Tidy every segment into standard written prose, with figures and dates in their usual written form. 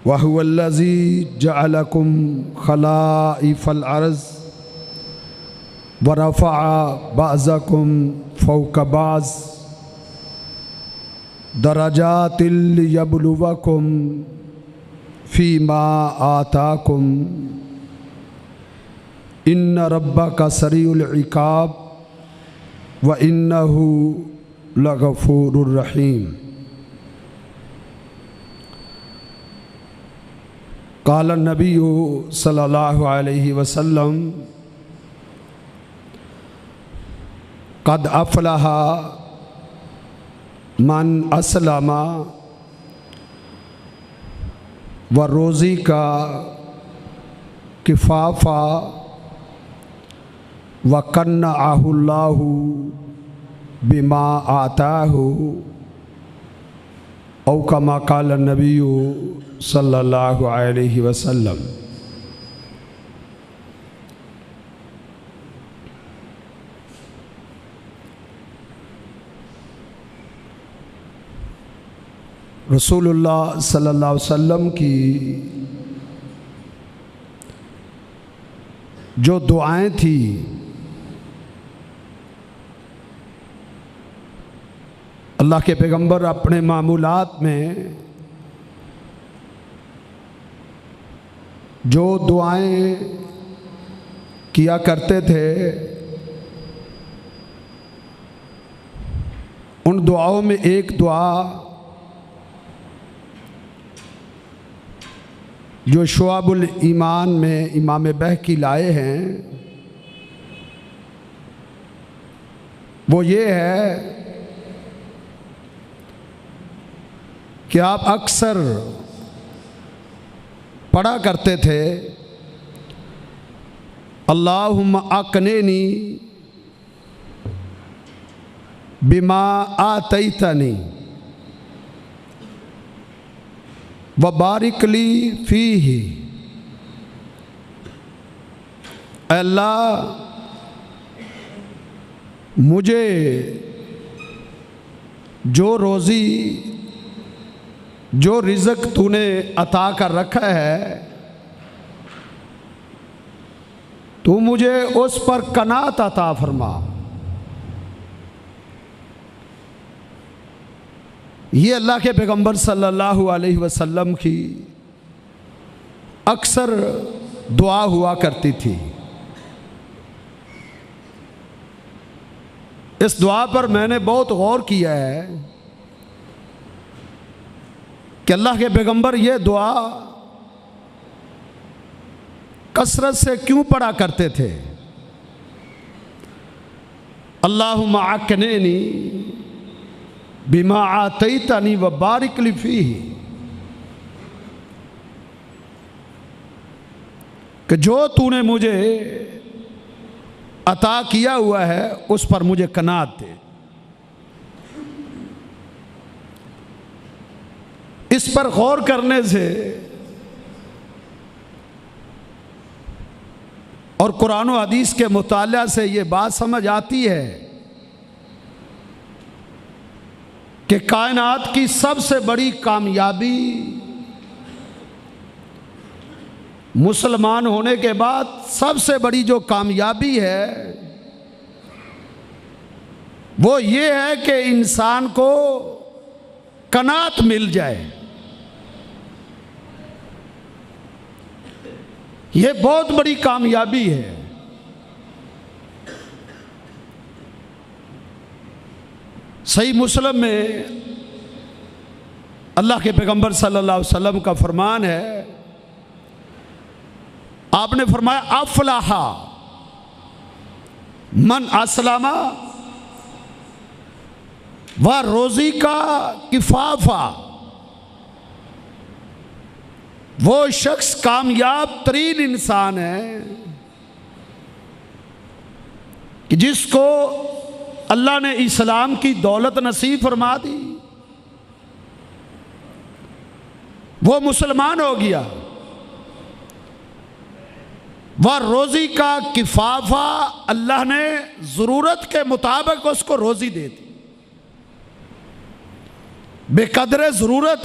वहुवल्लज़ी जअलकुम खलाइफ़ल अर्ज़ व रफ़अ बअज़कुम फ़ौक़ बअज़ दरजातिल लियब्लुवकुम फ़ीमा आताकुम इन्न रब्बका सरीउल इक़ाब व इन्नहु लगफ़ूरुर रहीम। क़ाल नबिय्यु सल्लल्लाहु अलैहि वसल्लम क़द अफ़लह मन अस्लमा व रोज़ी का किफ़ाफ़ा व कन्नअहुल्लाहु बिमा आताहु औ कमा क़ाल नबिय्यु सल्लल्लाहु अलैहि वसल्लम। रसूलुल्लाह सल्लल्लाहु अलैहि वसल्लम की जो दुआएं थी अल्लाह के पैगंबर अपने मामूलात में जो दुआएं किया करते थे उन दुआओं में एक दुआ जो शुआबुल ईमान में इमाम बहकी लाए हैं वो ये है कि आप अक्सर पढ़ा करते थे अल्लाहुम्मा अक़निनी बिमा आतैतनी व बारिक ली फ़ीही। अल्लाह मुझे जो रोज़ी जो रिज़्क़ तूने अता कर रखा है तू मुझे उस पर कनात अता फरमा। ये अल्लाह के पैगंबर सल्लल्लाहु अलैहि वसल्लम की अक्सर दुआ हुआ करती थी। इस दुआ पर मैंने बहुत गौर किया है कि अल्लाह के पैगंबर ये दुआ कसरत से क्यों पढ़ा करते थे। अल्लाहुम्मा अक़निनी बिमा आतैतनी व बारिक ली फ़ीही, कि जो तूने मुझे अता किया हुआ है उस पर मुझे कनात दे। इस पर गौर करने से और कुरान और हदीस के मुताला से ये बात समझ आती है कि कायनात की सबसे बड़ी कामयाबी मुसलमान होने के बाद सबसे बड़ी जो कामयाबी है वो ये है कि इंसान को कनात मिल जाए। ये बहुत बड़ी कामयाबी है। सही मुस्लिम में अल्लाह के पैगंबर सल्लल्लाहु अलैहि वसल्लम का फरमान है, आपने फरमाया अफ़लाहा मन अस्लमा व रोज़ी का किफ़ाफ़ा। वो शख्स कामयाब तरीन इंसान है कि जिसको अल्लाह ने इस्लाम की दौलत नसीब फरमा दी, वो मुसलमान हो गया। वह रोज़ी का किफ़ाफ़ा अल्लाह ने ज़रूरत के मुताबिक उसको रोज़ी दे दी। बेकदर ज़रूरत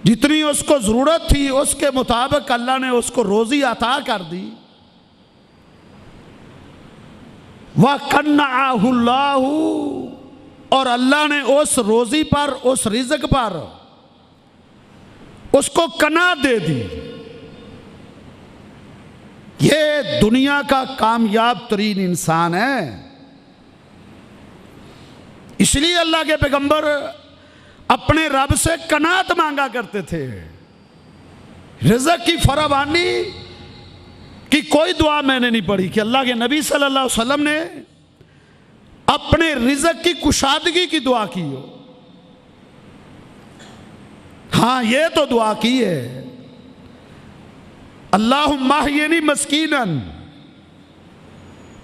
जितनी उसको ज़रूरत थी उसके मुताबिक अल्लाह ने उसको रोज़ी अता कर दी। वह कन्नाहुल्लाहु, और अल्लाह ने उस रोज़ी पर, उस रिज़्क़ पर उसको कनात दे दी। ये दुनिया का कामयाब तरीन इंसान है। इसलिए अल्लाह के पैगंबर अपने रब से कनात मांगा करते थे। रिज़्क़ की फरावानी की कोई दुआ मैंने नहीं पढ़ी कि अल्लाह के नबी सल्लल्लाहु अलैहि वसल्लम ने अपने रिज़्क़ की कुशादगी की दुआ की हो। हाँ, ये तो दुआ की है, अल्लाहुम्मा अहयिनी मस्कीनन,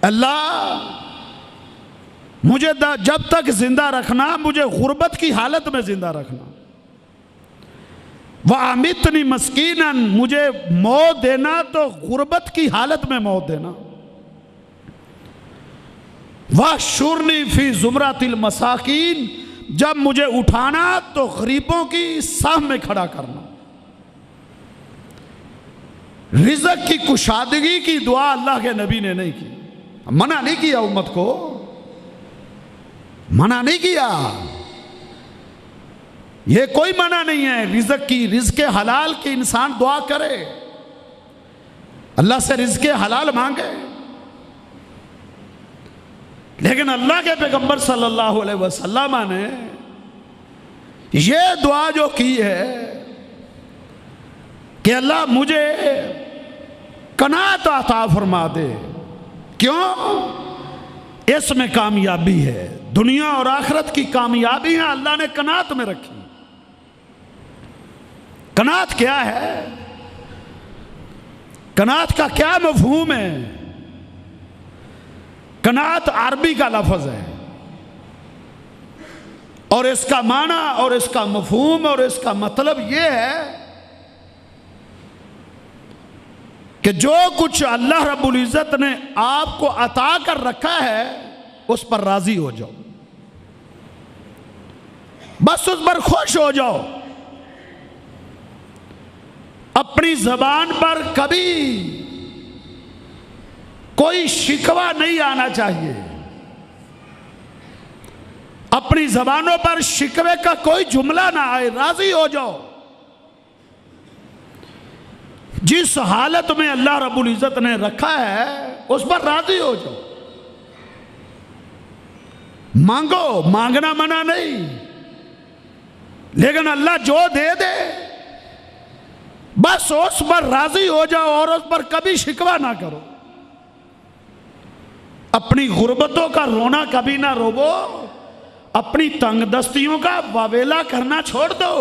अल्लाह मुझे जब तक जिंदा रखना, मुझे गुर्बत की हालत में जिंदा रखना। वह अमितनी मस्कीनन, मुझे मौत देना तो गुर्बत की हालत में मौत देना। वह शुरनी फी जुमरातिल मसाकीन, जब मुझे उठाना तो गरीबों की साह में खड़ा करना। रिज़्क़ की कुशादगी की दुआ अल्लाह के नबी ने नहीं की, मना नहीं किया, उम्मत को मना नहीं किया। ये कोई मना नहीं है रिज़्क़ की, रिज़्क़ हलाल की इंसान दुआ करे, अल्लाह से रिज़्क़ हलाल मांगे। लेकिन अल्लाह के पैगंबर सल्लल्लाहु अलैहि वसल्लम ने ये दुआ जो की है कि अल्लाह मुझे कनात अता फरमा दे। क्यों? इसमें कामयाबी है, दुनिया और आखिरत की कामयाबी है अल्लाह ने कनात में रखी। कनात क्या है? कनात का क्या मफहूम है? कनात अरबी का लफ्ज़ है और इसका माना और इसका मफहूम और इसका मतलब ये है कि जो कुछ अल्लाह रब्बुल इज़्ज़त ने आपको अता कर रखा है उस पर राजी हो जाओ, बस उस पर खुश हो जाओ। अपनी जबान पर कभी कोई शिकवा नहीं आना चाहिए, अपनी जबानों पर शिकवे का कोई जुमला ना आए, राजी हो जाओ। जिस हालत में अल्लाह रब्बुल इज़्ज़त ने रखा है उस पर राजी हो जाओ। मांगो, मांगना मना नहीं, लेकिन अल्लाह जो दे दे बस उस पर राजी हो जाओ और उस पर कभी शिकवा ना करो। अपनी गुर्बतों का रोना कभी ना रोवो, अपनी तंगदस्तियों का वावेला करना छोड़ दो।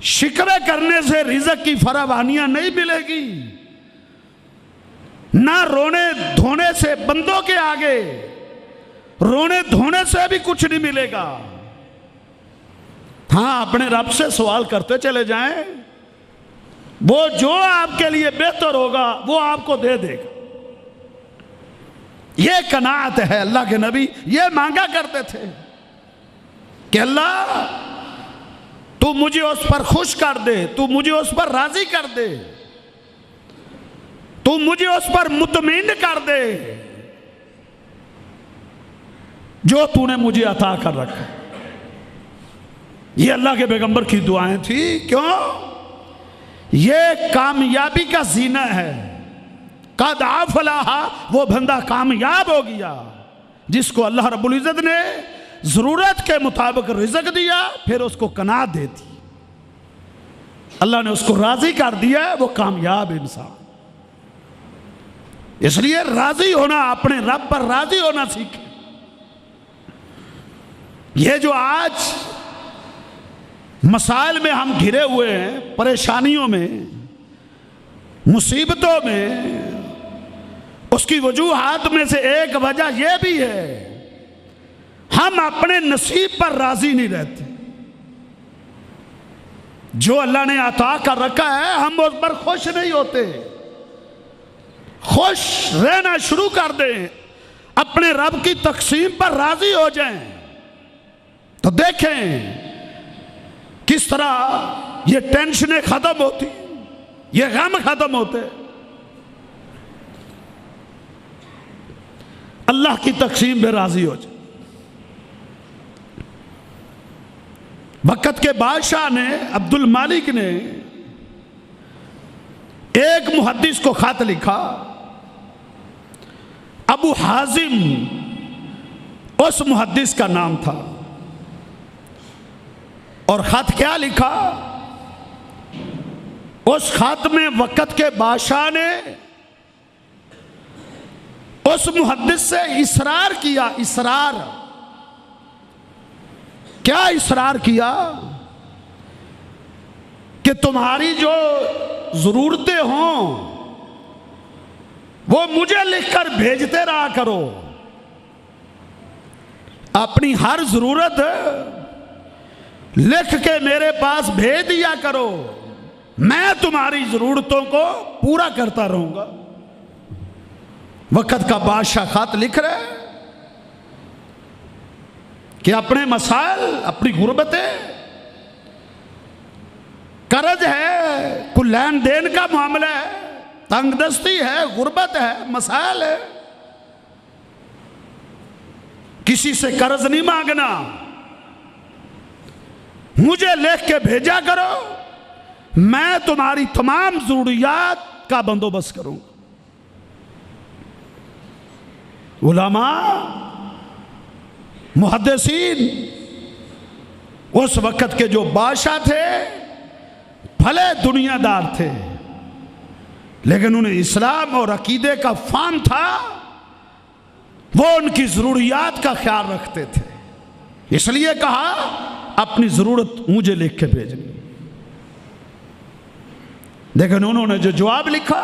शिकवे करने से रिज़्क़ की फरावानियां नहीं मिलेगी, ना रोने धोने से बंदों के आगे रोने धोने से भी कुछ नहीं मिलेगा। हाँ, अपने रब से सवाल करते चले जाएं, वो जो आपके लिए बेहतर होगा वो आपको दे देगा। ये कनात है। अल्लाह के नबी ये मांगा करते थे कि अल्लाह तू मुझे उस पर खुश कर दे, तू मुझे उस पर राजी कर दे, तू मुझे उस पर मुतमईन कर दे जो तूने मुझे अता कर रखा। ये अल्लाह के पैगंबर की दुआएं थी। क्यों? ये कामयाबी का जीना है। कद अफलाहा, वो बंदा कामयाब हो गया जिसको अल्लाह रब्बुल इज़्ज़त ने जरूरत के मुताबिक रिज़्क़ दिया, फिर उसको कनात दे दी, अल्लाह ने उसको राजी कर दिया, वो कामयाब इंसान। इसलिए राजी होना, अपने रब पर राजी होना सीखे। ये जो आज मसाइल में हम घिरे हुए हैं, परेशानियों में, मुसीबतों में, उसकी वजूहात में से एक वजह यह भी है हम अपने नसीब पर राजी नहीं रहते। जो अल्लाह ने अता कर रखा है हम उस पर खुश नहीं होते। खुश रहना शुरू कर दें, अपने रब की तकसीम पर राजी हो जाएं, तो देखें किस तरह ये टेंशनें खत्म होती, ये गम खत्म होते। अल्लाह की तकसीम पे राजी हो जाए। वक़्त के बादशाह ने, अब्दुल मालिक ने एक मुहद्दिस को खत लिखा। अबू हाजिम उस मुहद्दिस का नाम था। और खत क्या लिखा? उस खत में वक़्त के बादशाह ने उस मुहद्दिस से इसरार किया। इसरार क्या इसरार किया? कि तुम्हारी जो जरूरतें हों वो मुझे लिखकर भेजते रहा करो। अपनी हर जरूरत लिख के मेरे पास भेज दिया करो, मैं तुम्हारी जरूरतों को पूरा करता रहूंगा। वक़्त का बादशाह खत लिख रहे कि अपने मसाइल, अपनी गुर्बतें, कर्ज है, कुछ लेन देन का मामला है, तंगदस्ती है, गुर्बत है, मसाइल है। किसी से कर्ज नहीं मांगना, मुझे लिख के भेजा करो, मैं तुम्हारी तमाम जरूरियात का बंदोबस्त करूंगा। उलमा, मुहद्दिसीन, उस वक़्त के जो बादशाह थे, भले दुनियादार थे, लेकिन उन्हें इस्लाम और अकीदे का फाम था। वो उनकी ज़रूरियात का ख्याल रखते थे। इसलिए कहा अपनी ज़रूरत मुझे लिख के भेजनी। लेकिन उन्होंने जो जवाब लिखा,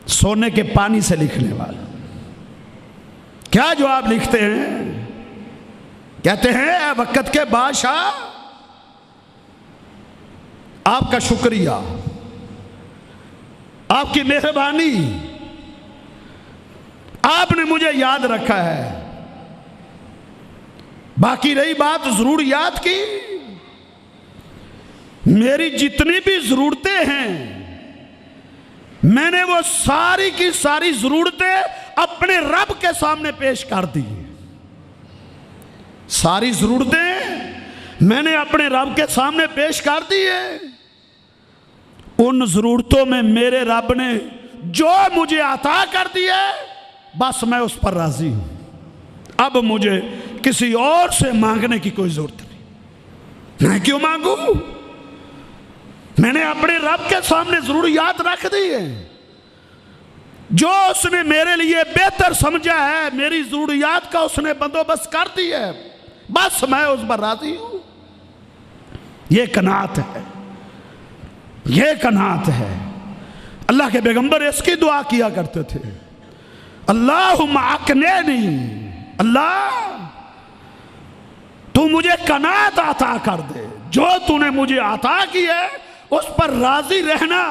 सोने के पानी से लिखने वाला। क्या जवाब लिखते हैं? कहते हैं, वक़्त के बादशाह, आपका शुक्रिया, आपकी मेहरबानी, आपने मुझे याद रखा है। बाकी रही बात जरूरियात की, मेरी जितनी भी जरूरतें हैं, मैंने वो सारी की सारी जरूरतें अपने रब के सामने पेश कर दी। सारी जरूरतें मैंने अपने रब के सामने पेश कर दी है। उन जरूरतों में मेरे रब ने जो मुझे अता कर दिया, बस मैं उस पर राजी हूं। अब मुझे किसी और से मांगने की कोई जरूरत नहीं। मैं क्यों मांगू? मैंने अपने रब के सामने जरूरियात रख दी है। जो उसने मेरे लिए बेहतर समझा है, मेरी जरूरियात का उसने बंदोबस्त कर दिया है, बस मैं उस पर राजी हूं। यह कनात है, यह कनात है। अल्लाह के पैगंबर इसकी दुआ किया करते थे, अल्लाहुम्मा अकनेनी, अल्लाह तू मुझे कनात अता कर दे। जो तूने मुझे अता की है उस पर राजी रहना,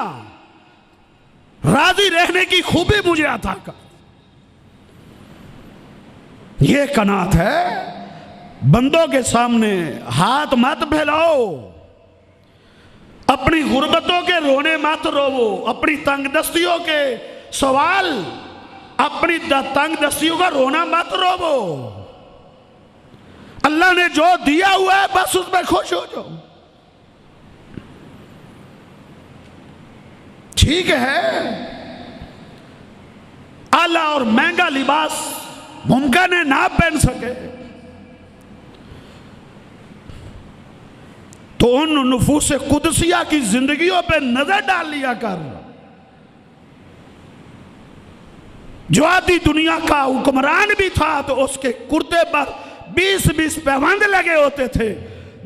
राजी रहने की खूबी मुझे अता कर। यह कनात है। बंदों के सामने हाथ मत फैलाओ, अपनी गुर्बतों के रोने मत रोवो, अपनी तंगदस्तियों के सवाल, अपनी तंगदस्तियों का रोना मत रोवो। अल्लाह ने जो दिया हुआ है बस उसमें खुश हो जाओ। ठीक है, आला और महंगा लिबास मुमकिन है ना पहन सके, तो उन नुफूस कुदसिया की जिंदगियों पे नजर डाल लिया कर। जो आदि दुनिया का हुक्मरान भी था तो उसके कुर्ते पर 20-20 पैबंद लगे होते थे।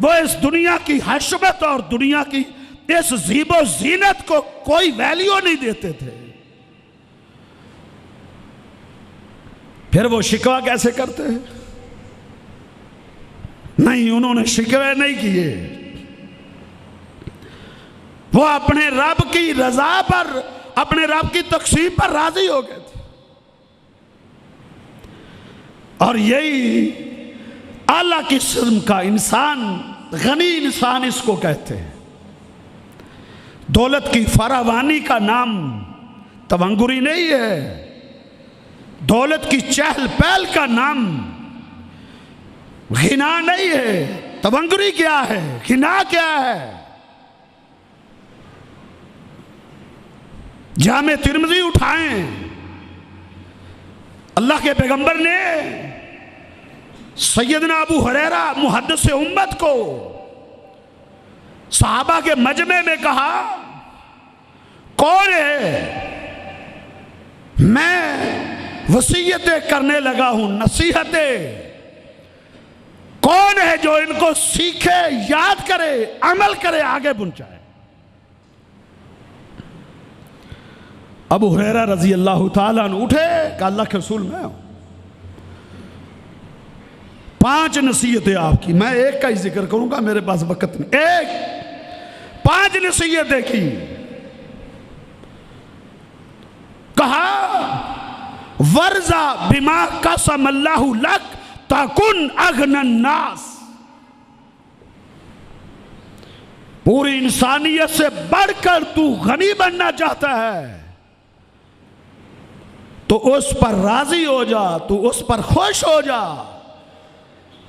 वो इस दुनिया की हशमत और दुनिया की इस जीबो जीनत को कोई वैल्यू नहीं देते थे। फिर वो शिकवा कैसे करते हैं? नहीं, उन्होंने शिकवे नहीं किए। वो अपने रब की रजा पर, अपने रब की तकसीम पर राजी हो गए थे। और यही आला किस्म का इंसान गनी इंसान इसको कहते हैं। दौलत की फरावानी का नाम तवंगुरी नहीं है। दौलत की चहल पहल का नाम घिना नहीं है। तवंगुरी क्या है, घिना क्या है? जामे तिरमिज़ी उठाएं, अल्लाह के पैगंबर ने सैयदना अबू हुरैरा मुहद्दिस उम्मत को सहाबा के मजमे में कहा, कौन है, मैं वसीयतें करने लगा हूं, नसीहतें, कौन है जो इनको सीखे, याद करे, अमल करे, आगे पहुंचाए? अबू हुरैरा रजी अल्लाह ताला अन्हु उठे, कहा अल्लाह के रसूल मैं हूं, 5 नसीहतें आपकी, मैं एक का ही जिक्र करूंगा, मेरे पास वक्त नहीं। एक 5 नसीहतें की। कहा वर्जा बिमा कसम अल्लाहु लक तकुन अगनन नास। पूरी इंसानियत से बढ़कर तू गनी बनना चाहता है तो उस पर राजी हो जा, तू उस पर खुश हो जा,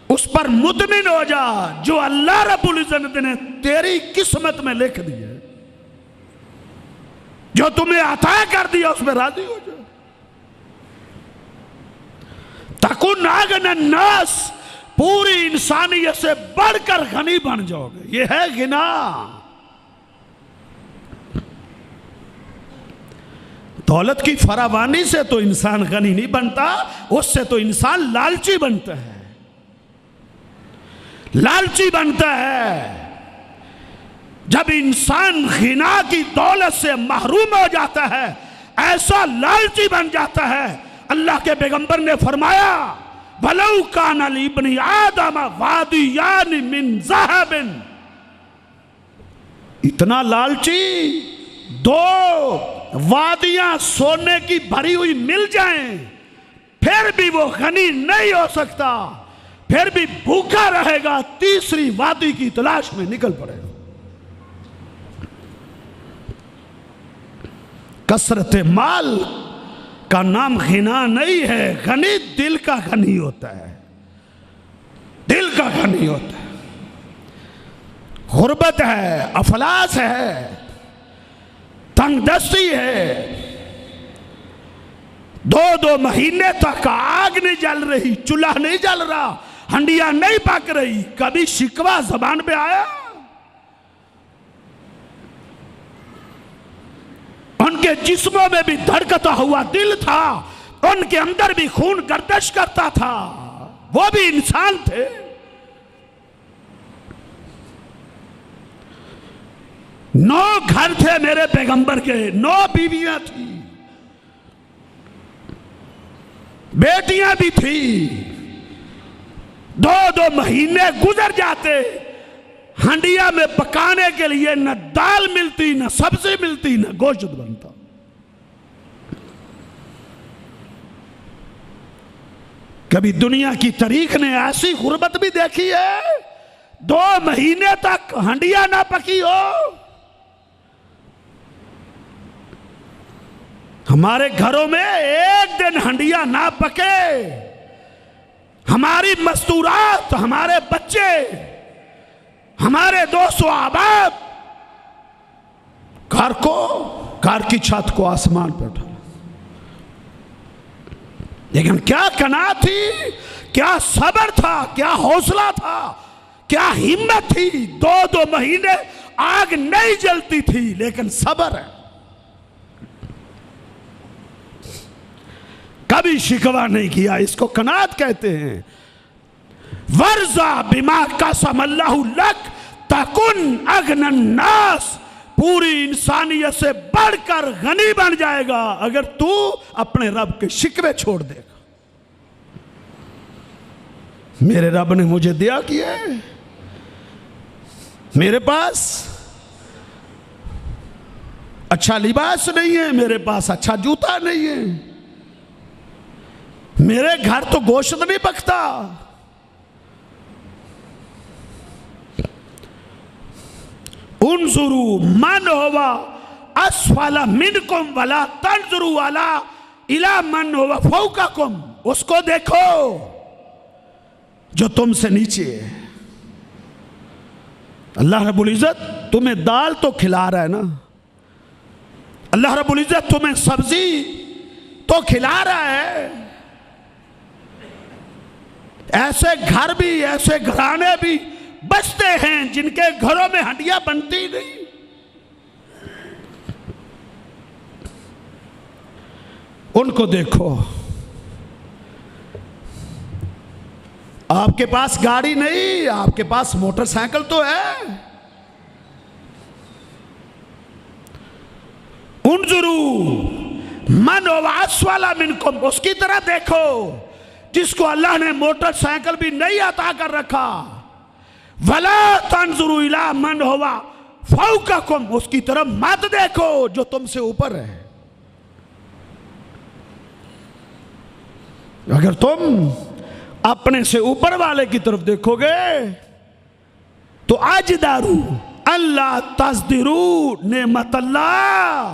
उस पर मुतमिन हो जा जो अल्लाह रब्बुल इज्जत ने तेरी किस्मत में लिख दिया, जो तुम्हें अता कर दिया, उसमें राजी हो जा। तकुन अगनन नास, पूरी इंसानियत से बढ़कर गनी बन जाओगे, ये है गिना। दौलत की फरावानी से तो इंसान गनी नहीं बनता, उससे तो इंसान लालची बनता है, लालची बनता है। जब इंसान गिना की दौलत से महरूम हो जाता है, ऐसा लालची बन जाता है, अल्लाह के पैगंबर ने फरमाया वलौ काना लिब्नि आदम वादियान मिन ज़हबिन, इतना लालची 2 वादियां सोने की भरी हुई मिल जाएं फिर भी वो गनी नहीं हो सकता, फिर भी भूखा रहेगा, तीसरी वादी की तलाश में निकल पड़ेगा। कसरत माल का नाम गिना नहीं है, गनी दिल का गनी होता है, दिल का गनी होता है। गुर्बत है, अफलास है, तंगदस्ती है, 2-2 महीने तक आग नहीं जल रही, चूल्हा नहीं जल रहा, हंडिया नहीं पक रही, कभी शिकवा जबान पे आया? उनके जिस्मों में भी धड़कता हुआ दिल था, उनके अंदर भी खून गर्दिश करता था, वो भी इंसान थे। नौ घर थे मेरे पैगंबर के, 9 बीवियां थी, बेटियां भी थी। 2-2 महीने गुजर जाते, हंडिया में पकाने के लिए न दाल मिलती, न सब्जी मिलती, न गोश्त बनता। कभी दुनिया की तारीख ने ऐसी गुर्बत भी देखी है? 2 महीने तक हंडिया ना पकी हो। हमारे घरों में एक दिन हंडिया ना पके, हमारी मस्तूरात, हमारे बच्चे, हमारे दोस्त अहबाब घर की छत को आसमान पर उठा। लेकिन क्या कनात थी, क्या सब्र था, क्या हौसला था, क्या हिम्मत थी। 2-2 महीने आग नहीं जलती थी, लेकिन सब्र है। कभी शिकवा नहीं किया, इसको कनात कहते हैं। वर्जा बिमा कसम अल्लाहु लक तकुन अगनन नास, पूरी इंसानियत से बढ़कर गनी बन जाएगा अगर तू अपने रब के शिकवे छोड़ देगा। मेरे रब ने मुझे दिया किया है, मेरे पास अच्छा लिबास नहीं है, मेरे पास अच्छा जूता नहीं है, मेरे घर तो गोश्त नहीं पकता, उनजुरू मन होवा अस्फला मिनकुम वला तंजुरू वाला इला मन होवा फौकाकुम, उसको देखो जो तुमसे नीचे है। अल्लाह रब्बुल इज्जत तुम्हें दाल तो खिला रहा है ना, अल्लाह रब्बुल इज्जत तुम्हें सब्जी तो खिला रहा है। ऐसे घर भी, ऐसे घराने भी बचते हैं जिनके घरों में हंडियां बनती नहीं। उनको देखो, आपके पास गाड़ी नहीं, आपके पास मोटरसाइकिल तो है। उनजुरू मन वास वाला मिनकुम, उसकी तरह देखो जिसको अल्लाह ने मोटरसाइकिल भी नहीं अता कर रखा। वला तंजुरू इला मन होवा फौकाकुम, उसकी तरफ मत देखो जो तुमसे ऊपर है। अगर तुम अपने से ऊपर वाले की तरफ देखोगे तो अजदारू अल्लाह तस्दिरू नेमत अल्लाह,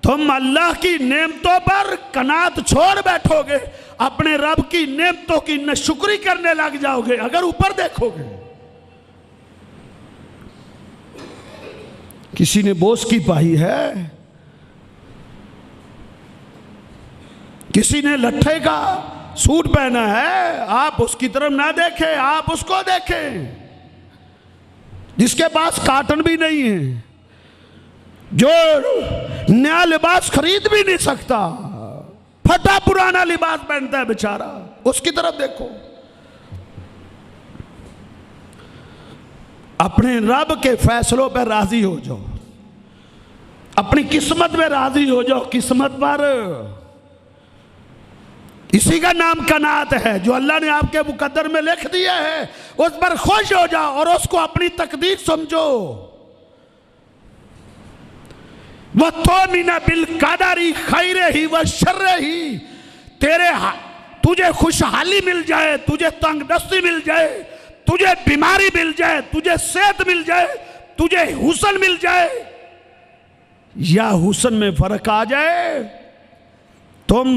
तुम अल्लाह की नेमतों पर कनात छोड़ बैठोगे, अपने रब की नेमतों की नाशुक्री करने लग जाओगे अगर ऊपर देखोगे। किसी ने बोस की पाई है, किसी ने लट्ठे का सूट पहना है, आप उसकी तरफ ना देखें, आप उसको देखें जिसके पास काटन भी नहीं है, जो नया लिबास खरीद भी नहीं सकता, फटा पुराना लिबास पहनता है बेचारा, उसकी तरफ देखो। अपने रब के फैसलों पर राजी हो जाओ, अपनी किस्मत में राजी हो जाओ। किस्मत पर इसी का नाम कनात है, जो अल्लाह ने आपके मुकद्दर में लिख दिया है उस पर खुश हो जाओ और उसको अपनी तकदीर समझो। वह तो मीना बिल कादारी खैरे ही व शर्रे ही, तुझे खुशहाली मिल जाए, तुझे तंगदस्ती मिल जाए, तुझे बीमारी मिल जाए, तुझे सेहत मिल जाए, तुझे हुस्न मिल जाए या हुस्न में फर्क आ जाए, तुम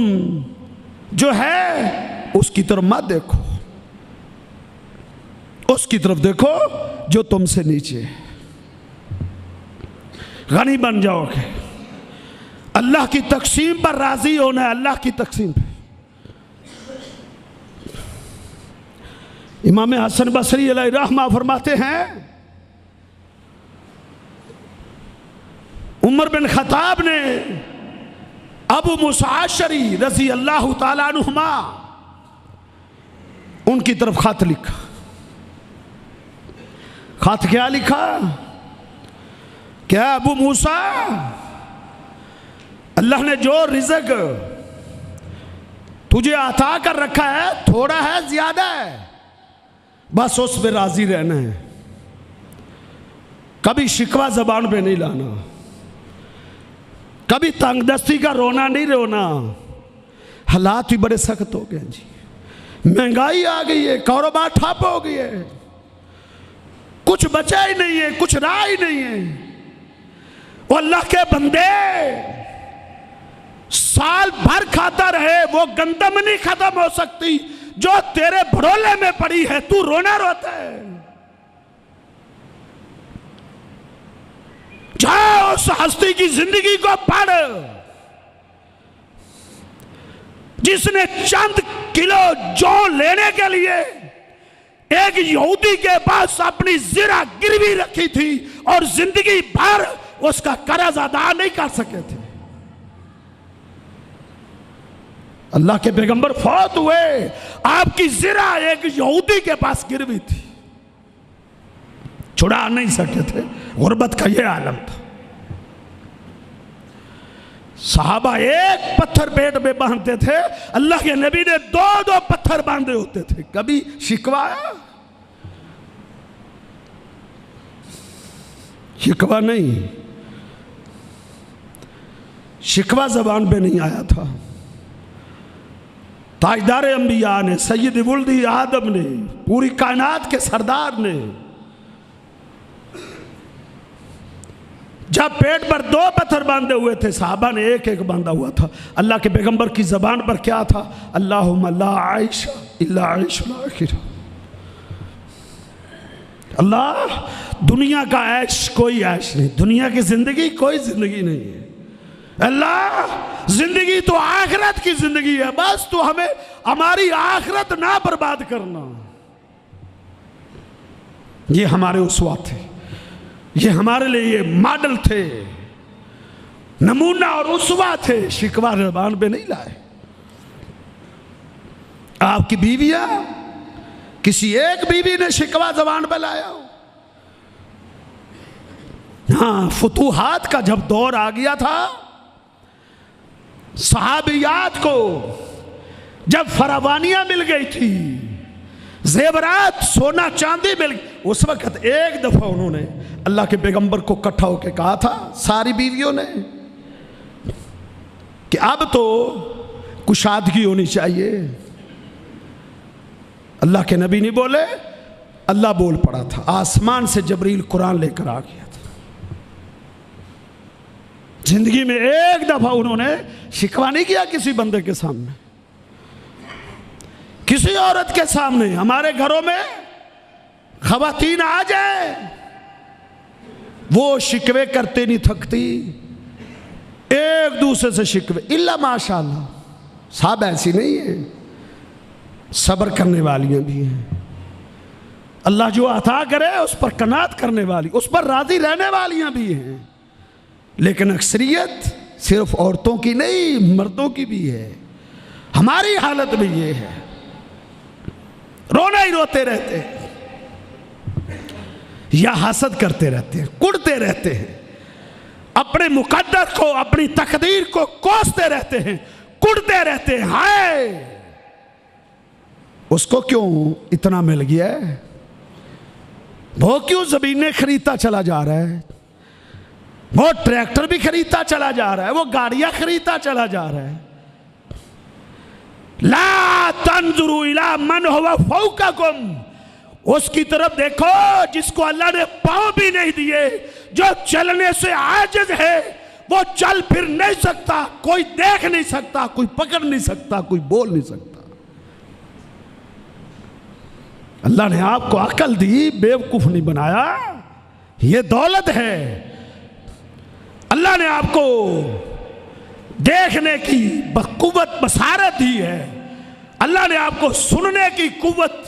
जो है उसकी तरफ मत देखो, उसकी तरफ देखो जो तुमसे नीचे। गनी बन जाओगे, अल्लाह की तकसीम पर राजी होना है, अल्लाह की तकसीम पे। इमाम हसन बसरी अलैहिर्रहमा फरमाते हैं, उमर बिन खत्ताब ने अबू मूसा अशअरी रज़ी अल्लाह ताला अन्हुमा उनकी तरफ खत लिखा। खत क्या लिखा? क्या अबू मूसा, अल्लाह ने जो रिज़्क तुझे अता कर रखा है, थोड़ा है ज्यादा है, बस उस पे राजी रहना है, कभी शिकवा जबान पे नहीं लाना, कभी तंगदस्ती का रोना नहीं रोना। हालात भी बड़े सख्त हो गए जी, महंगाई आ गई है, कारोबार ठप हो गई है, कुछ बचा ही नहीं है, कुछ रहा ही नहीं है। वो अल्लाह के बंदे साल भर खाता रहे, वो गंदम नहीं खत्म हो सकती जो तेरे भड़ोले में पड़ी है, तू रोना रोता है। जाओ उस हस्ती की जिंदगी को पढ़ जिसने चंद किलो जौ लेने के लिए एक यहूदी के पास अपनी ज़रा गिरवी रखी थी और जिंदगी भर उसका कर्ज अदा नहीं कर सके थे। अल्लाह के पैगंबर फौत हुए, आपकी ज़रा एक यहूदी के पास गिरवी थी, छुड़ा नहीं सके थे। गुर्बत का ये आलम था। साहबा एक पत्थर पेट में बांधते थे, अल्लाह के नबी ने दो दो पत्थर बांधे होते थे। कभी शिकवाया? शिकवा नहीं, शिकवा जबान पे नहीं आया था। ताजदार अंबिया ने, सैयद वुल्द आदम ने, पूरी कायनात के सरदार ने जब पेट पर 2 पत्थर बांधे हुए थे, साहबा ने एक एक बांधा हुआ था। अल्लाह के पैगंबर की ज़बान पर क्या था? अल्लाहुम्मा ला आइशा इल्ला आइशुल आखिर। अल्लाह, दुनिया का ऐश कोई ऐश नहीं, दुनिया की जिंदगी कोई जिंदगी नहीं है। अल्लाह, जिंदगी तो आखिरत की जिंदगी है, बस तो हमें हमारी आखिरत ना बर्बाद करना। ये हमारे उस्वा थे, ये हमारे लिए ये मॉडल थे, नमूना और उस्वा थे। शिकवा ज़बान पे नहीं लाए। आपकी बीवियां, किसी एक बीवी ने शिकवा ज़बान पे लाया हो? हाँ, फुतूहात का जब दौर आ गया था, सहाबियात को जब फरावानियां मिल गई थी, जेवरात सोना चांदी मिल गई, उस वक्त एक दफा उन्होंने अल्लाह के पैगंबर को इकट्ठा होकर कहा था, सारी बीवियों ने, कि अब तो कुशादगी होनी चाहिए। अल्लाह के नबी नहीं बोले, अल्लाह बोल पड़ा था। आसमान से जबरील कुरान लेकर आ गया था। जिंदगी में एक दफा उन्होंने शिकवा नहीं किया किसी बंदे के सामने, किसी औरत के सामने। हमारे घरों में खवातीन आ जाए, वो शिकवे करते नहीं थकती, एक दूसरे से शिकवे। इल्ला माशाअल्लाह, सब ऐसी नहीं है, सब्र करने वालियां भी हैं। अल्लाह जो अता करे उस पर कनात करने वाली, उस पर राजी रहने वालियां भी हैं। लेकिन अक्सरियत सिर्फ औरतों की नहीं, मर्दों की भी है। हमारी हालत भी ये है, रोना ही रोते रहते हैं, या हसद करते रहते हैं, कुड़ते रहते हैं, अपने मुकद्दर को, अपनी तकदीर को कोसते रहते हैं, कुड़ते रहते हैं। हाय, उसको क्यों इतना मिल गया है, वो क्यों जमीनें खरीदता चला जा रहा है, वो ट्रैक्टर भी खरीदता चला जा रहा है, वो गाड़ियां खरीदता चला जा रहा है। ला तंजुरू इला मन हुवा फौकाकुम, उसकी तरफ देखो जिसको अल्लाह ने पांव भी नहीं दिए, जो चलने से आजिज है, वो चल फिर नहीं सकता, कोई देख नहीं सकता, कोई पकड़ नहीं सकता, कोई बोल नहीं सकता। अल्लाह ने आपको अकल दी, बेवकूफ नहीं बनाया, ये दौलत है। अल्लाह ने आपको देखने की कुव्वत बसारत दी है, अल्लाह ने आपको सुनने की कुव्वत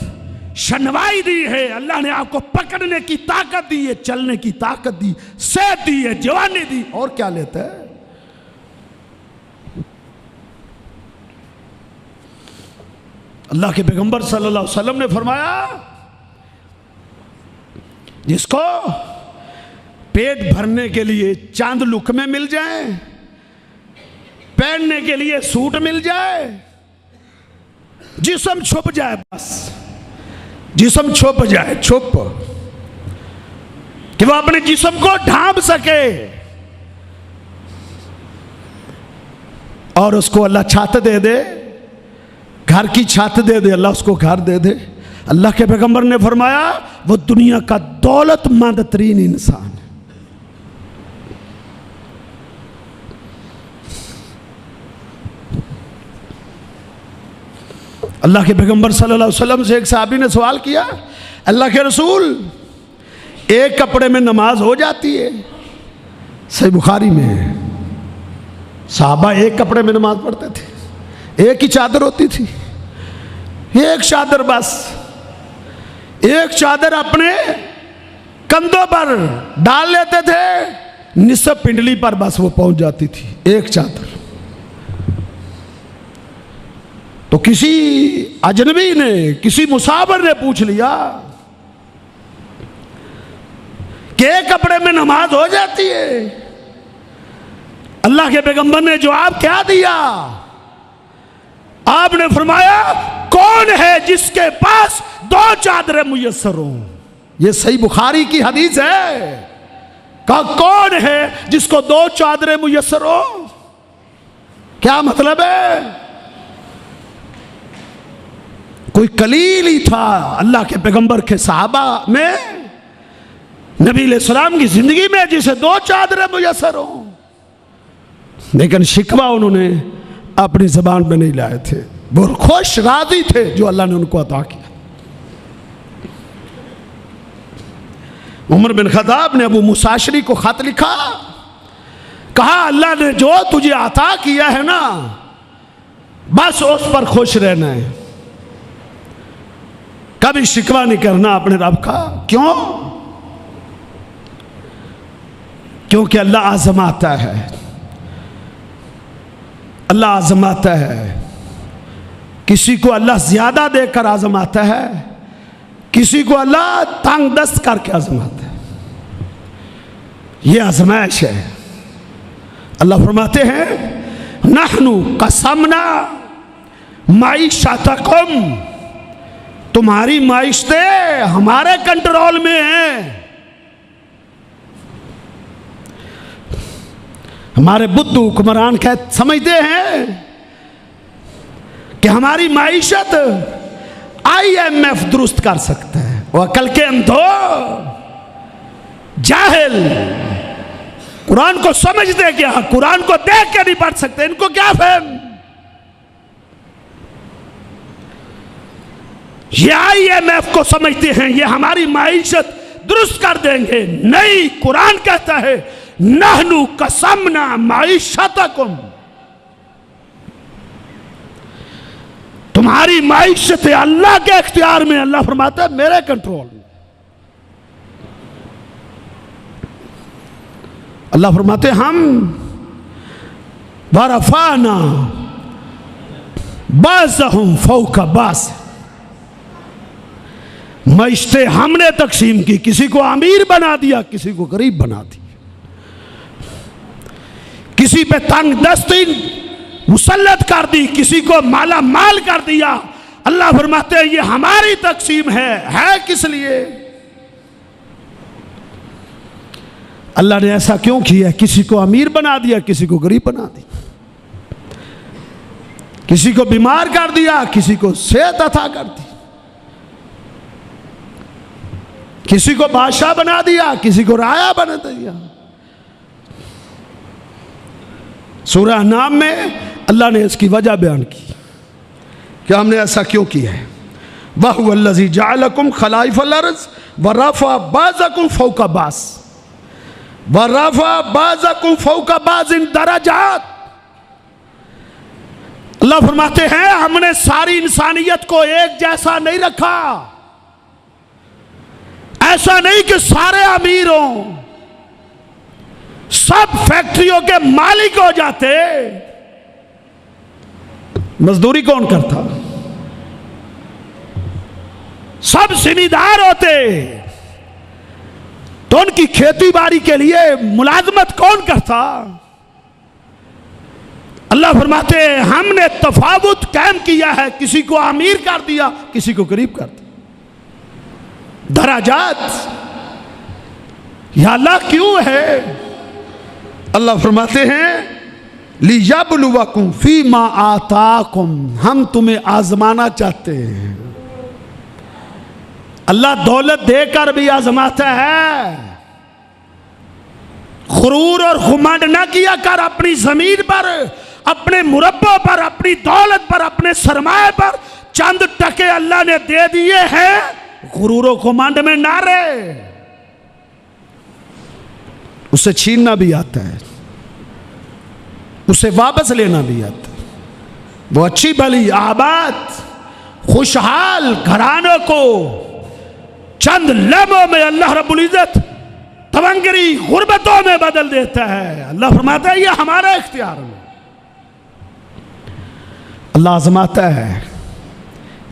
शनवाई दी है, अल्लाह ने आपको पकड़ने की ताकत दी है, चलने की ताकत दी, सेहत दी है, जवानी दी, और क्या लेता है? अल्लाह के पैगंबर सल्लल्लाहु अलैहि वसल्लम ने फरमाया, जिसको पेट भरने के लिए चांद लुकमे मिल जाए, पहनने के लिए सूट मिल जाए, जिस्म छुप जाए, बस जिस्म छुप जाए, छुप, कि वो अपने जिस्म को ढांप सके, और उसको अल्लाह छत दे दे, घर की छत दे दे, अल्लाह उसको घर दे दे। अल्लाह के पैगंबर ने फरमाया, वो दुनिया का दौलतमंद तरीन इंसान है। अल्लाह के पैगंबर सल्लल्लाहु अलैहि वसल्लम से एक साहबी ने सवाल किया, अल्लाह के रसूल, एक कपड़े में नमाज हो जाती है? सही बुखारी में है, साहबा एक कपड़े में नमाज पढ़ते थे, एक ही चादर होती थी, एक चादर, बस एक चादर अपने कंधों पर डाल लेते थे, निसब पिंडली पर बस वो पहुंच जाती थी, एक चादर। तो किसी अजनबी ने, किसी मुसाफिर ने पूछ लिया कि एक कपड़े में नमाज हो जाती है? अल्लाह के पैगंबर ने जवाब क्या दिया? आपने फरमाया, कौन है जिसके पास 2 चादरें मुयस्सर हों? यह सही बुखारी की हदीस है। कहा, कौन है जिसको 2 चादरें मुयस्सर हो? क्या मतलब है? कोई कलील ही था अल्लाह के पैगंबर के सहाबा में, नबी अलैहिस्सलाम की जिंदगी में जिसे 2 चादरें मुयस्सर हों, लेकिन शिकवा उन्होंने अपनी जबान में नहीं लाए थे। वो खुश राजी थे जो अल्लाह ने उनको अता किया। उमर बिन खत्ताब ने अबू मुसाशरी को खत लिखा, कहा अल्लाह ने जो तुझे अता किया है ना, बस उस पर खुश रहना है, कभी शिकवा नहीं करना अपने रब का। क्यों? क्योंकि अल्लाह आजमाता है, अल्लाह आजमाता है। किसी को अल्लाह ज्यादा देकर आजमाता है, किसी को अल्लाह तंग दस्त करके आजमाता है। यह आजमाइश है। अल्लाह फरमाते हैं नहनु कसमना माईशतकुम, तुम्हारी माइशतें हमारे कंट्रोल में हैं। हमारे बुद्ध हुक्मरान समझते हैं कि हमारी माइशत IMF दुरुस्त कर सकता है। वो अकल के अंधो, जाहिल, कुरान को समझते क्या, कुरान को देख के नहीं पढ़ सकते, इनको क्या फहम। ये IMF को समझते हैं ये हमारी माइशत दुरुस्त कर देंगे। नहीं, कुरान कहता है नहनु कसमना माईशतकुम, तुम्हारी माइशत अल्लाह के इख्तियार में। अल्लाह फरमाता है मेरे कंट्रोल में। अल्लाह फरमाते हम वरफाना बाज़हुम फौका बाज़, माइशतें हमने तकसीम की, किसी को अमीर बना दिया, किसी को गरीब बना दिया, किसी पे तंग दस्ती मुसल्लत कर दी, किसी को माला माल कर दिया। अल्लाह फरमाते हैं ये हमारी तकसीम है किस लिए? अल्लाह ने ऐसा क्यों किया? किसी को अमीर बना दिया, किसी को गरीब बना दिया, किसी को बीमार कर दिया, किसी को सेहत अता कर दी, किसी को बादशाह बना दिया, किसी को राया बना दिया। सूरह नाम में अल्लाह ने इसकी वजह बयान की कि हमने ऐसा क्यों किया है। वहुवल्लज़ी जअलकुम खलाइफल अर्ज़ व रफ़अ बाज़कुम फ़ौक़ बाज़ व रफ़अ बाज़कुम फ़ौक़ बाज़िन दरजात। अल्लाह फरमाते हैं हमने सारी इंसानियत को एक जैसा नहीं रखा। ऐसा नहीं कि सारे अमीर हों, सब फैक्ट्रियों के मालिक हो जाते, मजदूरी कौन करता? सब जिम्मेदार होते तो उनकी खेती बाड़ी के लिए मुलाजमत कौन करता? अल्लाह फरमाते हैं हमने तफावुत कायम किया है, किसी को अमीर कर दिया, किसी को गरीब कर दिया। दराजात या अल्लाह क्यों है? अल्लाह फरमाते हैं लियबलुवकुम फीमा आताकुम, हम तुम्हें आजमाना चाहते हैं। अल्लाह दौलत देकर भी आजमाता है। गुरूर और घुमंड न किया कर अपनी जमीन पर, अपने मुरब्बों पर, अपनी दौलत पर, अपने सरमाए पर चंद टके अल्लाह ने दे दिए हैं, गुरूर और घुमंड में ना रहे। उसे छीनना भी आता है, उसे वापस लेना भी आता है। वो अच्छी भली आबाद खुशहाल घरानों को चंद लम्हों में अल्लाह रब्बुल इज्जत तवंगरी गुर्बतों में बदल देता है। अल्लाह फरमाता है ये हमारा इख्तियार में। अल्लाह आजमाता है,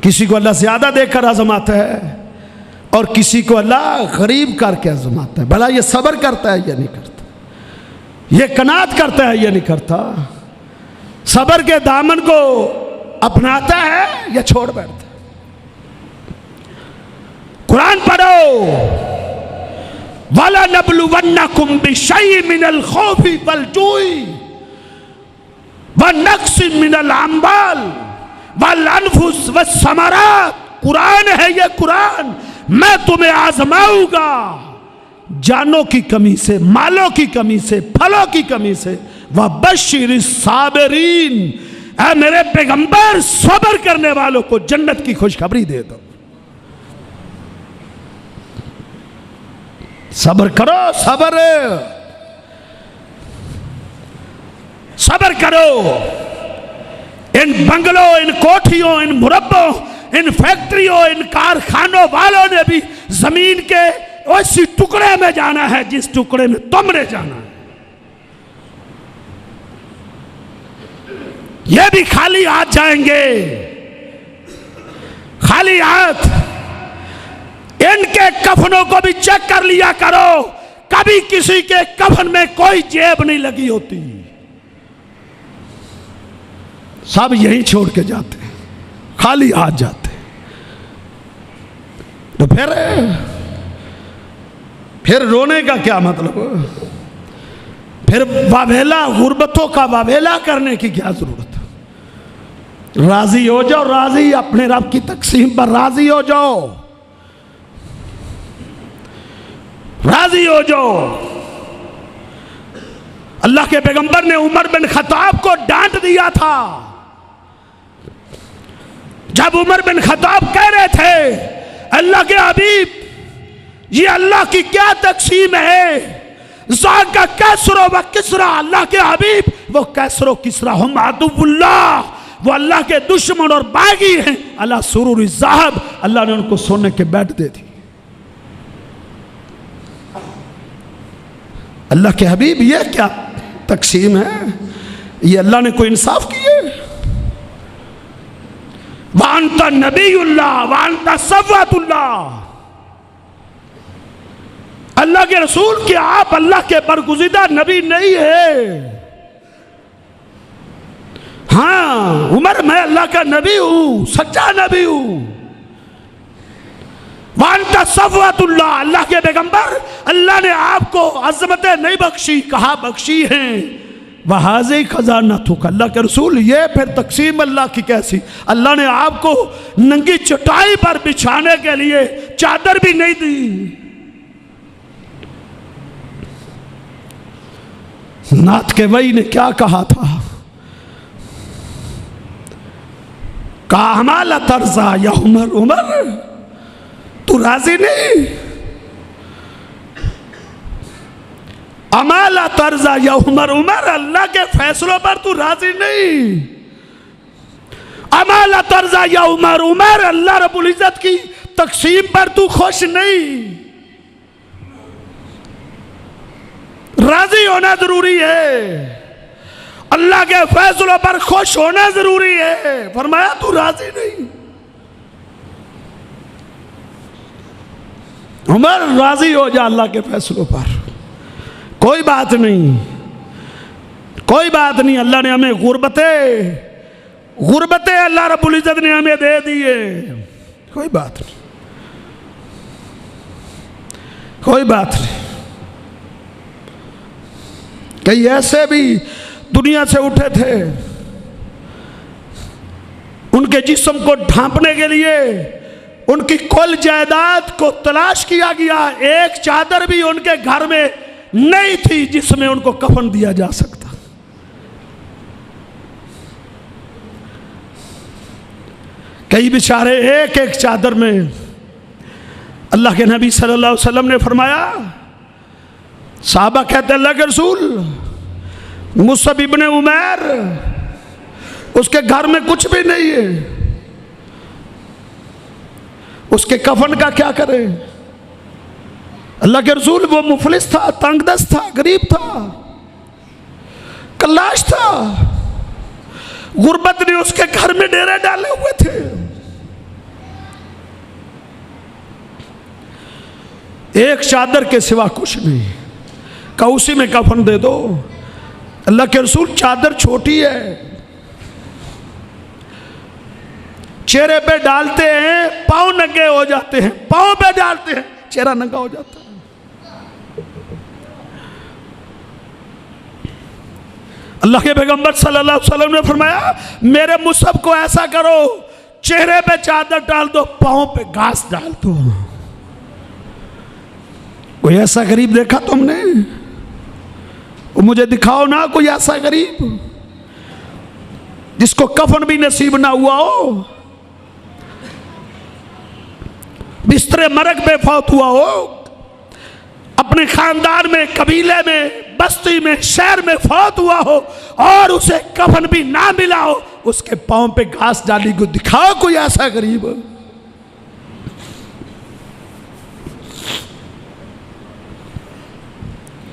किसी को अल्लाह ज्यादा देकर आजमाता है और किसी को अल्लाह गरीब करके आजमाता है। भला ये सब्र करता है या नहीं करता? ये कनात करता है या नहीं करता? सब्र के दामन को अपनाता है या छोड़ बैठता है? कुरान पढ़ो, वला नबलुवन्नकुम बिशैइन मिनल खौफि वल जुई व नक्सिन मिनल अम्वाल वल अनफुस वस्समरात। कुरान है ये कुरान। मैं तुम्हें आजमाऊंगा, जानों की कमी से, मालों की कमी से, फलों की कमी से। वह बशीर साबिरीन, ऐ मेरे पैगंबर सब्र करने वालों को जन्नत की खुशखबरी दे दो। सब्र करो, सब्र सब्र करो। इन बंगलों, इन कोठियों, इन मुरब्बों, इन फैक्ट्रियों, इन कारखानों वालों ने भी जमीन के उसी टुकड़े में जाना है जिस टुकड़े में तुमने जाना है। ये भी खाली हाथ जाएंगे, खाली हाथ। इनके कफनों को भी चेक कर लिया करो, कभी किसी के कफन में कोई जेब नहीं लगी होती। सब यही छोड़ के जाते हैं, खाली हाथ जाते हैं। तो फिर रोने का क्या मतलब? फिर वावेला, गुर्बतों का वावेला करने की क्या जरूरत? राजी हो जाओ, राजी, अपने रब की तकसीम पर राजी हो जाओ, राजी हो जाओ। अल्लाह के पैगंबर ने उमर बिन खत्ताब को डांट दिया था। जब उमर बिन खत्ताब कह रहे थे, अल्लाह के हबीब, ये अल्लाह की क्या तकसीम है? ज़ाक का कैसरो व किसरा, अल्लाह के हबीब वो कैसरो किसरा हम अदुवुल्लाह, वो अल्लाह के दुश्मन और बागी हैं। अल्लाह सुरूर ज़ाहब, अल्लाह ने उनको सोने के बेड दे दी। अल्लाह के हबीब, ये क्या तकसीम है? ये अल्लाह ने कोई इंसाफ किए? वांता नबीउल्लाह वांता सफ़वतुल्लाह, अल्लाह के रसूल के आप अल्लाह के बरगुज़ीदा नबी नहीं है। हाँ उमर, मैं अल्लाह का नबी हूं, सच्चा नबी हूं। वांता सफ़वतुल्लाह, अल्लाह के पैगंबर, अल्लाह ने आपको अज़मतें नहीं बख्शी, कहा बख्शी हैं। वहाज़े खजाना थुक, अल्लाह के रसूल, ये फिर तकसीम अल्लाह की कैसी? अल्लाह ने आपको नंगी चटाई पर बिछाने के लिए चादर भी नहीं दी। नाथ के वही ने क्या कहा था? काहमाला तरजा या उमर, उमर तू राजी नहीं? अमाला तरजा या उमर, उमर अल्लाह के फैसलों पर तू राजी नहीं? अमाला तरजा या उमर, उमर अल्लाह रब्बुल इज्जत की तकसीम पर तू खुश नहीं? राजी होना जरूरी है, अल्लाह के फैसलों पर खुश होना जरूरी है। फरमाया तू राजी नहीं? उमर राजी हो जा अल्लाह के फैसलों पर, कोई बात नहीं, कोई बात नहीं। अल्लाह ने हमें गुर्बतें अल्लाह रब्बुल इज्जत ने हमें दे दी है, कोई बात नहीं, कोई बात नहीं। कई ऐसे भी दुनिया से उठे थे, उनके जिस्म को ढांपने के लिए उनकी कुल जायदाद को तलाश किया गया, एक चादर भी उनके घर में नहीं थी जिसमें उनको कफन दिया जा सकता। कई बेचारे एक एक चादर में। अल्लाह के नबी सल्लल्लाहु अलैहि वसल्लम ने फरमाया, साहबा कहते अल्लाह के रसूल, मुसअब इब्ने उमैर, उसके घर में कुछ भी नहीं है, उसके कफन का क्या करें? अल्लाह के रसूल, वो मुफलिस था, तंगदस्त था, गरीब था, कल्लाश था, गुर्बत ने उसके घर में डेरे डाले हुए थे। एक चादर के सिवा कुछ नहीं, का उसी में कफन दे दो। अल्लाह के रसूल, चादर छोटी है, चेहरे पे डालते हैं पांव नंगे हो जाते हैं, पांव पे डालते हैं चेहरा नंगा हो जाता है। अल्लाह के पैगंबर सल्लल्लाहु अलैहि वसल्लम ने फरमाया, मेरे मुसअब को ऐसा करो, चेहरे पे चादर डाल दो, पांव पे घास डाल दो। कोई ऐसा गरीब देखा तुमने? वो मुझे दिखाओ ना कोई ऐसा गरीब जिसको कफन भी नसीब ना हुआ हो, बिस्तरे मरग पे फौत हुआ हो, अपने खानदान में, कबीले में, बस्ती में, शहर में फौत हुआ हो और उसे कफन भी ना मिला हो, उसके पांव पे घास डाली को दिखाओ कोई ऐसा गरीब।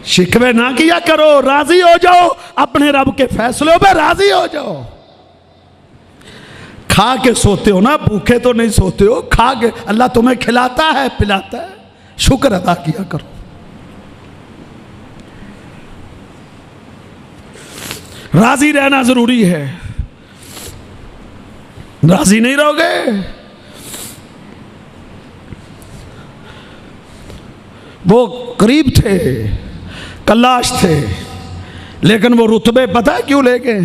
शिकवे ना किया करो, राजी हो जाओ, अपने रब के फैसलों पे राजी हो जाओ। खा के सोते हो ना, भूखे तो नहीं सोते हो, खा के अल्लाह तुम्हें खिलाता है, पिलाता है, शुक्र अदा किया करो। राजी रहना जरूरी है। राजी नहीं रहोगे, वो करीब थे, कल्लाश थे, लेकिन वो रुतबे पता है क्यों लेके?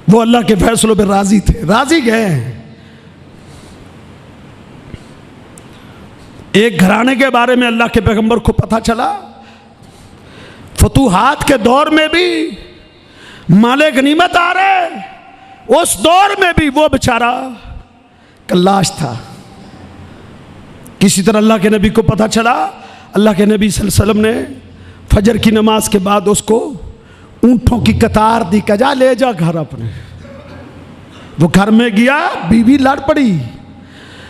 वो अल्लाह के फैसलों पे राजी थे, राजी गए। एक घराने के बारे में अल्लाह के पैगंबर को पता चला, फतूहात के दौर में भी माले गनीमत आ रहे, उस दौर में भी वो बेचारा कल्लाश था। किसी तरह अल्लाह के नबी को पता चला, अल्लाह के नबी सल्लल्लाहु अलैहि वसल्लम ने फजर की नमाज के बाद उसको ऊंटों की कतार दी, कजा ले जा घर अपने। वो घर में गया, बीवी लड़ पड़ी,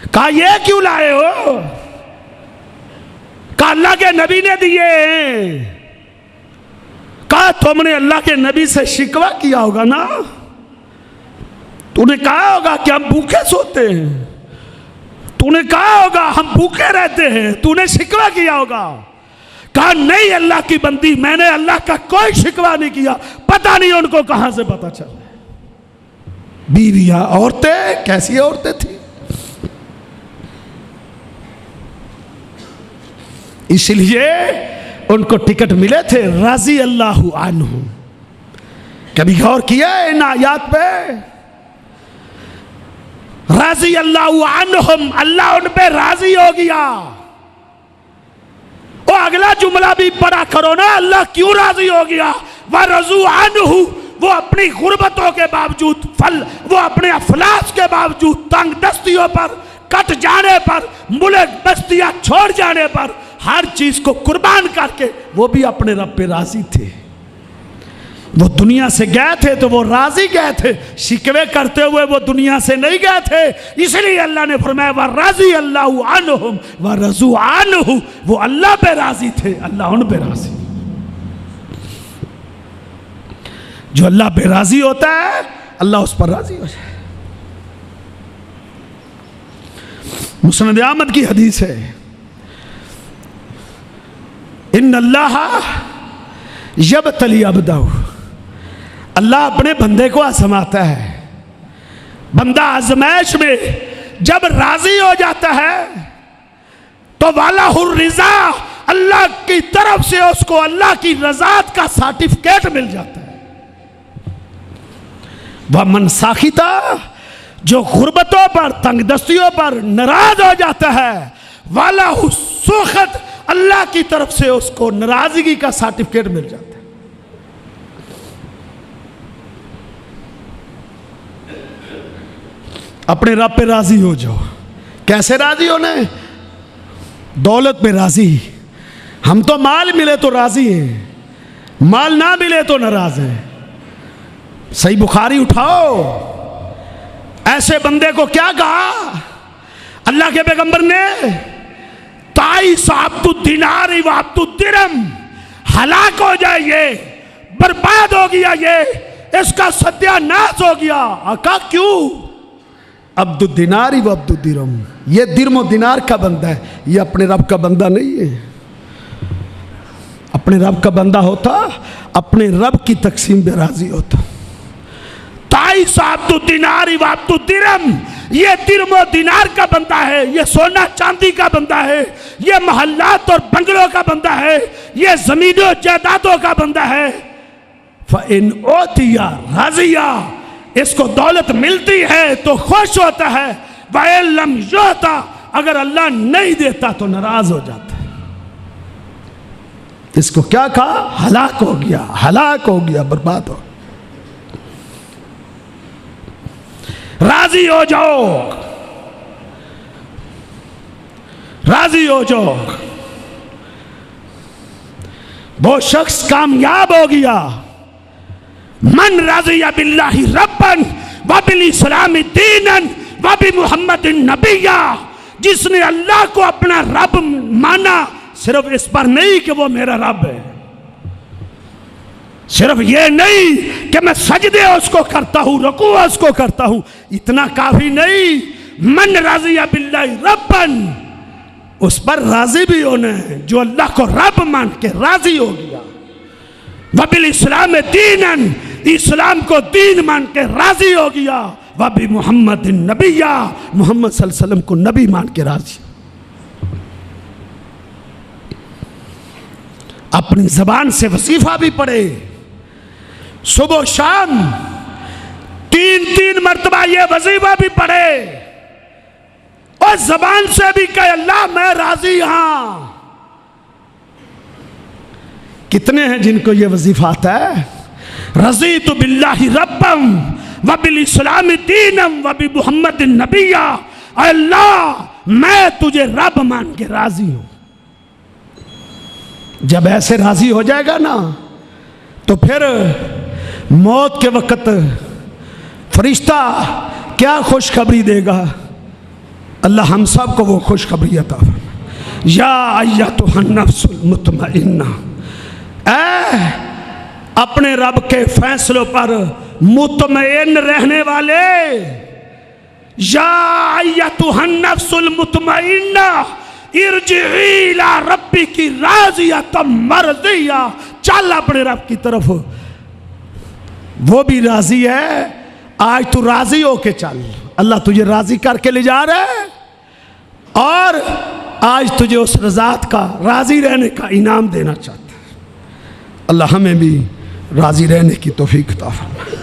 कहा ये क्यों लाए हो? कहा अल्लाह के नबी ने दिए। कहा तुमने अल्लाह के नबी से शिकवा किया होगा ना, तूने कहा होगा कि हम भूखे सोते हैं, तूने कहा होगा हम भूखे रहते हैं, तूने शिकवा किया होगा। कहा नहीं अल्लाह की बंदी, मैंने अल्लाह का कोई शिकवा नहीं किया। पता नहीं उनको कहां से पता चला। बीवियां, औरतें, कैसी औरतें थी। इसलिए उनको टिकट मिले थे राजी अल्लाह अन्हु। कभी गौर किया इन आयात पे? राजी अल्लाह अन्हुम, अल्लाह उन पे राजी हो गया। और अगला जुमला भी पढ़ा करो ना, अल्लाह क्यों राजी हो गया? वह रजू अन्हु, वो अपनी गुर्बतों के बावजूद, वो अपने अफलास के बावजूद, तंग दस्तियों पर, कट जाने पर, मुल्क बस्तियां छोड़ जाने पर, हर चीज को कुर्बान करके वो भी अपने रब पे राजी थे। वो दुनिया से गए थे तो वो राजी गए थे, शिकवे करते हुए वो दुनिया से नहीं गए थे। इसलिए अल्लाह ने फरमाया वह राजी अल्लाह अन्हुम व रजू अन्हु, वो अल्लाह पे राजी थे, अल्लाह उन पे राजी। जो अल्लाह पे राजी होता है अल्लाह उस पर राजी हो जाए। मुस्नद अहमद की हदीस है, इन अल्लाह यब्तली अब्दहु, अल्लाह अपने बंदे को आजमाता है। बंदा आजमाइश में जब राजी हो जाता है तो वाला हुर्रिजा, अल्लाह की तरफ से उसको अल्लाह की रज़ात का सर्टिफिकेट मिल जाता है। वह मनसाखिता, जो गुर्बतों पर, तंगदस्तियों पर नाराज हो जाता है, वाला हुस्सुखत, अल्लाह की तरफ से उसको नाराजगी का सर्टिफिकेट मिल जाता है। अपने रब पे राजी हो जाओ। कैसे राजी होने? दौलत पे राजी। हम तो माल मिले तो राजी हैं, माल ना मिले तो नाराज हैं। सही बुखारी उठाओ, ऐसे बंदे को क्या कहा अल्लाह के पैगंबर ने? ताई साब्तु दिनारी वाब्तु दिरम, हलाक हो जाए ये, बर्बाद हो गया ये, इसका सत्यानाश हो गया। आका क्यों? अब्दु दिनारी व अब्दु दिरम, ये दिरमो दिनार का बंदा है, ये अपने रब का बंदा नहीं है। अपने रब का बंदा होता, अपने रब की तकसीम पे राजी होता। ताई साब्तु दिनारी व अब्दु दिरम, ये दिरमो दिनार का बंदा है, ये सोना चांदी का बंदा है, ये महल्लात और बंगलों का बंदा है, ये जमीनों जायदादों का बंदा है। फ़इन ओतिया राजिया, इसको दौलत मिलती है तो खुश होता है। वह लम योता, अगर अल्लाह नहीं देता तो नाराज हो जाता है। इसको क्या कहा? हलाक हो गया, हलाक हो गया, बर्बाद हो। राजी हो जाओ, राजी हो जाओ। वो शख्स कामयाब हो गया। मन रज़िया बिल्लाहि रब्बन व बिल इस्लाम दीनन व बि मुहम्मदिन नबिय्या, जिसने अल्लाह को अपना रब माना, सिर्फ इस पर नहीं कि वो मेरा रब है, सिर्फ ये नहीं कि मैं सजदे उसको करता हूं, रुकू उसको करता हूं, इतना काफी नहीं। मन रज़िया बिल्लाहि रब्बन, उस पर राजी भी होना है जो अल्लाह को रब मान के राजी हो गया। वबिल इस्लाम दीनन, इस्लाम को दीन मान के राजी हो गया। वबि मुहम्मद नबिय्या, मोहम्मद सल्लल्लाहु अलैहि वसल्लम को नबी मान के राजी। अपनी जबान से वजीफा भी पढ़े, सुबह शाम 3-3 मरतबा ये वजीफा भी पढ़े, और जबान से भी कहे अल्लाह मैं राजी हां। कितने हैं जिनको ये वजीफा आता है? रज़ीतु बिल्लाहि रब्बम व बिल इस्लाम दीनम व बि मुहम्मदिन नबिय्या, अल्लाह मैं तुझे रब मान के राजी हूं। जब ऐसे राजी हो जाएगा ना, तो फिर मौत के वक्त फरिश्ता क्या खुशखबरी देगा? अल्लाह हम सब को वो खुशखबरी अता फरमाए। या अय्यतुहन नफ्सुल मुतमइन्ना, अपने रब के फैसलों पर मुतमइन रहने वाले, या अय्यतुहन नफ्सुल मुतमइन्ना इरजिई इला रब्बिकी राज़ियतम मर्ज़िया, चल अपने रब की तरफ, वो भी राजी है। आज तू राजी होके चल, अल्लाह तुझे राजी करके ले जा रहा है, और आज तुझे उस रज़ात का राजी रहने का इनाम देना चाहता है। अल्लाह हमें भी राजी रहने की तौफीक अता फरमाए।